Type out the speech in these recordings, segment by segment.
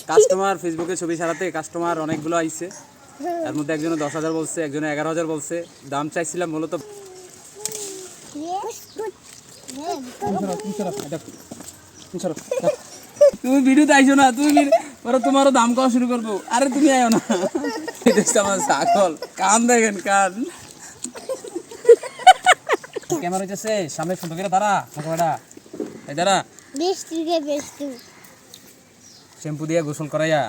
Customer ফেসবুকে ছবি ছাড়াতে কাস্টমার অনেকগুলো আইছে। এর মধ্যে একজনে 10,000 বলছে, একজনে 11,000 বলছে। দাম চাইছিলাম মূলত তুমি ভিডিওতে আইছো না, তুমি পরে তোমারও দাম কওয়া শুরু করবো। আরে তুমি আইও না, আমার ছাগল কান দেখেন কান। ক্যামেরা হইতেছে সামনে সুন্দর করে দাঁড়া, ফাঁকা এই দাঁড়া। শ্যাম্পু দিয়ে গোসল করাইয়া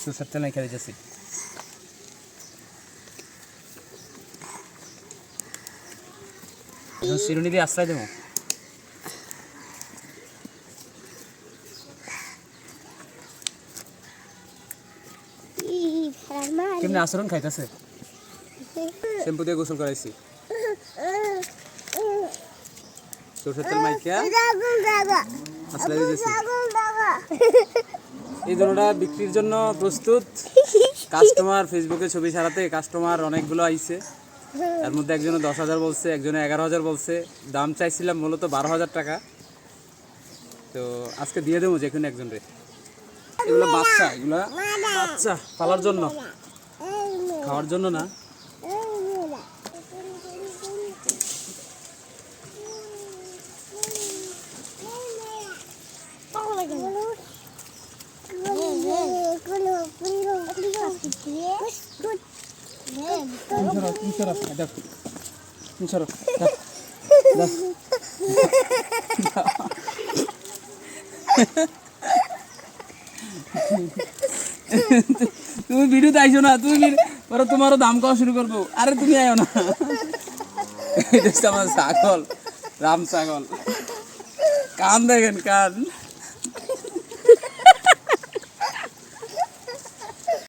সুসার তেল খেয়ে দিতেছি। চিরুনি দিয়ে আশ্রয় দেবো। কেমনি আচরণ খাইতেছে। শ্যাম্পু দিয়ে গোসল করাইছি, সরষের তেল মাইখিয়া আশ্রয় দিতেছি। এই দোনোটা বিক্রির জন্য প্রস্তুত। কাস্টমার ফেসবুকে ছবি ছাড়াতে কাস্টমার অনেকগুলো আইছে। এর মধ্যে একজনে 10,000 বলছে, একজনে 11,000 বলছে। দাম চাইছিলাম মূলত 12,000 টাকা। তো আজকে দিয়ে দেবো যে কোনো একজন রে। এগুলো বাচ্চা, এগুলো বাচ্চা পালার জন্য, খাওয়ার জন্য না। তুমি ভিডিওতে আইছো না, তুমি পরে তোমারও দাম কওয়া শুরু করবো। আরে তুমি আইও না, আমার ছাগল রাম ছাগল কান দেখেন কান।